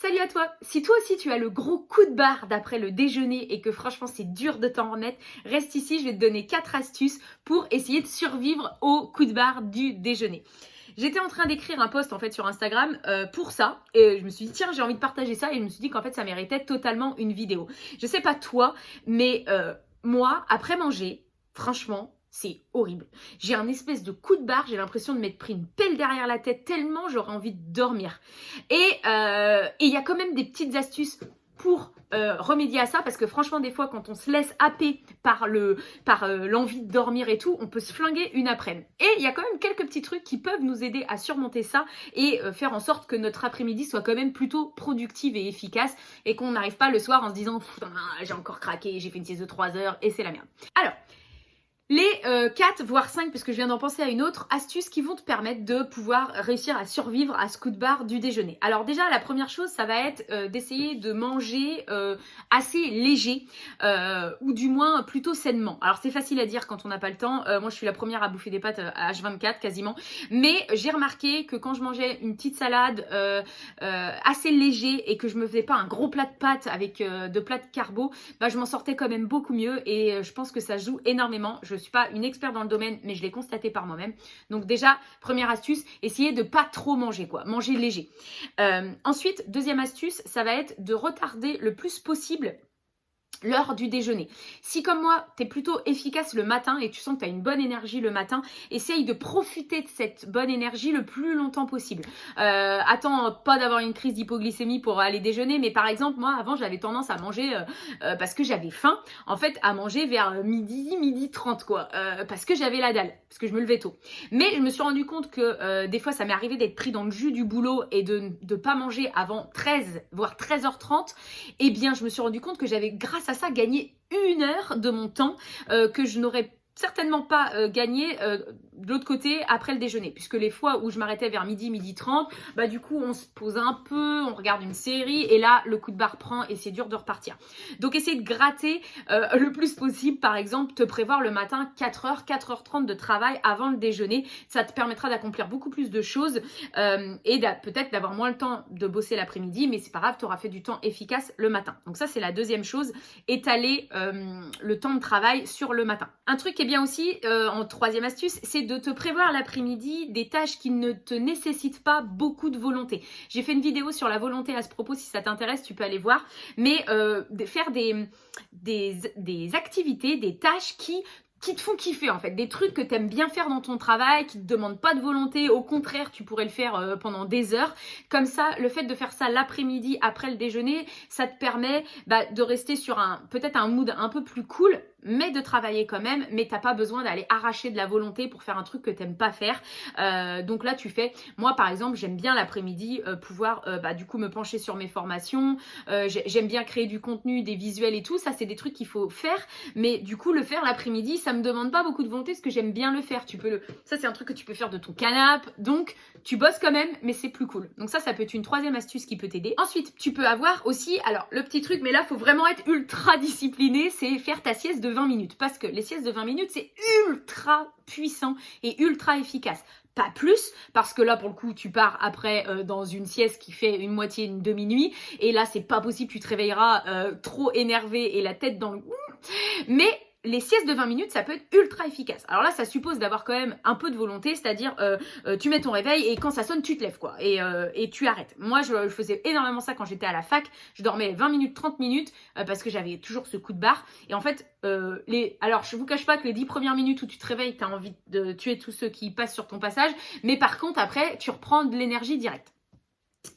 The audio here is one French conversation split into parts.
Salut à toi! Si toi aussi tu as le gros coup de barre d'après le déjeuner et que franchement c'est dur de t'en remettre, reste ici, je vais te donner 4 astuces pour essayer de survivre au coup de barre du déjeuner. J'étais en train d'écrire un post en fait sur Instagram pour ça et je me suis dit tiens j'ai envie de partager ça et je me suis dit qu'en fait ça méritait totalement une vidéo. Je sais pas toi mais moi après manger, franchement c'est horrible. J'ai un espèce de coup de barre, j'ai l'impression de m'être pris une pelle derrière la tête tellement j'aurais envie de dormir. Et il y a quand même des petites astuces pour remédier à ça parce que franchement des fois quand on se laisse happer par l'envie de dormir et tout, on peut se flinguer une après-midi. Et il y a quand même quelques petits trucs qui peuvent nous aider à surmonter ça et faire en sorte que notre après-midi soit quand même plutôt productive et efficace et qu'on n'arrive pas le soir en se disant j'ai encore craqué, j'ai fait une sieste de 3 heures et c'est la merde. Alors les 4 voire 5, parce que je viens d'en penser à une autre, astuces qui vont te permettre de pouvoir réussir à survivre à ce coup de barre du déjeuner. Alors déjà, la première chose, ça va être d'essayer de manger assez léger, ou du moins plutôt sainement. Alors c'est facile à dire quand on n'a pas le temps. Moi, je suis la première à bouffer des pâtes à H24 quasiment. Mais j'ai remarqué que quand je mangeais une petite salade assez léger et que je me faisais pas un gros plat de pâtes avec de plats de carbo, bah, je m'en sortais quand même beaucoup mieux et je pense que ça joue énormément. Je suis pas une experte dans le domaine, mais je l'ai constaté par moi-même. Donc déjà, première astuce, essayez de pas trop manger, quoi. Manger léger. Ensuite, deuxième astuce, ça va être de retarder le plus possible l'heure du déjeuner. Si comme moi, tu es plutôt efficace le matin et tu sens que tu as une bonne énergie le matin, essaye de profiter de cette bonne énergie le plus longtemps possible. Attends pas d'avoir une crise d'hypoglycémie pour aller déjeuner, mais par exemple, moi avant j'avais tendance à manger, parce que j'avais faim, en fait à manger vers midi 30 quoi, parce que j'avais la dalle, parce que je me levais tôt. Mais je me suis rendu compte que des fois ça m'est arrivé d'être pris dans le jus du boulot et de pas manger avant 13 voire 13h30, et bien je me suis rendu compte que j'avais grâce à ça gagner 1 heure de mon temps que je n'aurais certainement pas gagné de l'autre côté après le déjeuner, puisque les fois où je m'arrêtais vers midi 30, bah du coup on se pose un peu, on regarde une série et là le coup de barre prend et c'est dur de repartir. Donc essaye de gratter le plus possible, par exemple te prévoir le matin 4h, 4h30 de travail avant le déjeuner, ça te permettra d'accomplir beaucoup plus de choses et peut-être d'avoir moins le temps de bosser l'après-midi, mais c'est pas grave, tu auras fait du temps efficace le matin. Donc ça c'est la deuxième chose, étaler le temps de travail sur le matin. Un truc qui est bien aussi en troisième astuce, c'est de te prévoir l'après-midi des tâches qui ne te nécessitent pas beaucoup de volonté. J'ai fait une vidéo sur la volonté à ce propos, si ça t'intéresse, tu peux aller voir. Mais faire des activités, des tâches qui te font kiffer en fait, des trucs que tu aimes bien faire dans ton travail, qui te demandent pas de volonté, au contraire tu pourrais le faire pendant des heures. Comme ça, le fait de faire ça l'après-midi après le déjeuner, ça te permet de rester sur peut-être un mood un peu plus cool, mais de travailler quand même, mais t'as pas besoin d'aller arracher de la volonté pour faire un truc que t'aimes pas faire. Donc là tu fais, moi par exemple j'aime bien l'après-midi pouvoir du coup me pencher sur mes formations, j'aime bien créer du contenu, des visuels et tout, ça c'est des trucs qu'il faut faire, mais du coup le faire l'après-midi ça me demande pas beaucoup de volonté parce que j'aime bien le faire. Ça c'est un truc que tu peux faire de ton canapé, donc tu bosses quand même mais c'est plus cool. Donc ça peut être une troisième astuce qui peut t'aider. Ensuite tu peux avoir aussi, alors le petit truc, mais là faut vraiment être ultra discipliné, c'est faire ta sieste de 20 minutes, parce que les siestes de 20 minutes c'est ultra puissant et ultra efficace. Pas plus, parce que là pour le coup tu pars après dans une sieste qui fait une moitié, une demi-nuit, et là c'est pas possible, tu te réveilleras trop énervé et la tête dans le... Mais les siestes de 20 minutes, ça peut être ultra efficace. Alors là, ça suppose d'avoir quand même un peu de volonté, c'est-à-dire tu mets ton réveil et quand ça sonne, tu te lèves quoi, et tu arrêtes. Moi, je faisais énormément ça quand j'étais à la fac. Je dormais 20 minutes, 30 minutes parce que j'avais toujours ce coup de barre. Et en fait, alors je vous cache pas que les 10 premières minutes où tu te réveilles, tu as envie de tuer tous ceux qui passent sur ton passage. Mais par contre, après, tu reprends de l'énergie directe.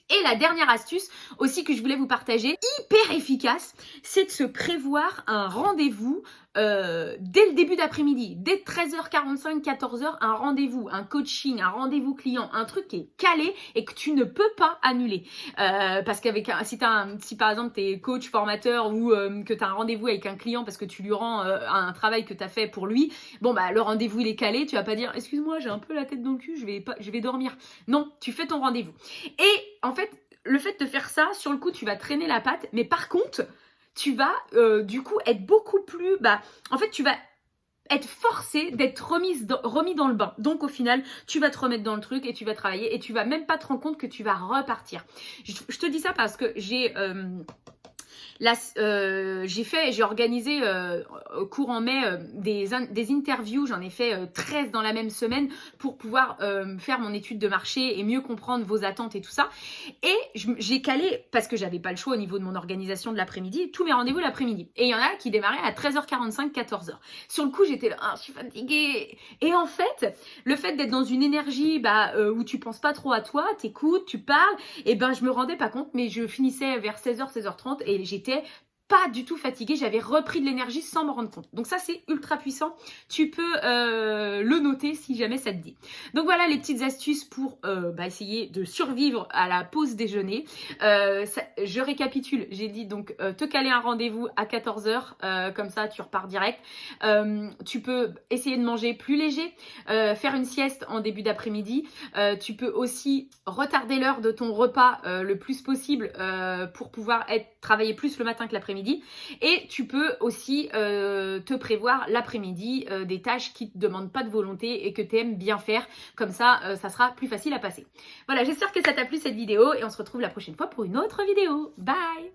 Et la dernière astuce aussi que je voulais vous partager, hyper efficace, c'est de se prévoir un rendez-vous dès le début d'après-midi, dès 13h45, 14h, un rendez-vous, un coaching, un rendez-vous client, un truc qui est calé et que tu ne peux pas annuler. Parce si par exemple tu es coach, formateur ou que tu as un rendez-vous avec un client parce que tu lui rends un travail que tu as fait pour lui, bon bah le rendez-vous il est calé, tu vas pas dire excuse-moi j'ai un peu la tête dans le cul, je vais dormir. Non, tu fais ton rendez-vous. Et en fait, le fait de faire ça, sur le coup tu vas traîner la patte, mais par contre tu vas du coup être beaucoup plus... en fait tu vas être forcé d'être remis dans le bain. Donc au final, tu vas te remettre dans le truc et tu vas travailler et tu vas même pas te rendre compte que tu vas repartir. Je te dis ça parce que j'ai j'ai organisé courant mai des interviews, j'en ai fait 13 dans la même semaine pour pouvoir faire mon étude de marché et mieux comprendre vos attentes et tout ça. Et j'ai calé, parce que j'avais pas le choix au niveau de mon organisation de l'après-midi, tous mes rendez-vous l'après-midi. Et il y en a qui démarraient à 13h45, 14h. Sur le coup, j'étais là, je suis fatiguée. Et en fait, le fait d'être dans une énergie où tu penses pas trop à toi, t'écoutes, tu parles, et je me rendais pas compte, mais je finissais vers 16h, 16h30 et j'étais pas du tout fatiguée, j'avais repris de l'énergie sans me rendre compte. Donc ça, c'est ultra puissant. Tu peux le noter si jamais ça te dit. Donc voilà les petites astuces pour essayer de survivre à la pause déjeuner. Je récapitule, j'ai dit donc te caler un rendez-vous à 14h, comme ça tu repars direct. Tu peux essayer de manger plus léger, faire une sieste en début d'après-midi. Tu peux aussi retarder l'heure de ton repas le plus possible pour pouvoir travailler plus le matin que l'après-midi. Et tu peux aussi te prévoir l'après-midi des tâches qui ne te demandent pas de volonté et que tu aimes bien faire. Comme ça, ça sera plus facile à passer. Voilà, j'espère que ça t'a plu cette vidéo et on se retrouve la prochaine fois pour une autre vidéo. Bye!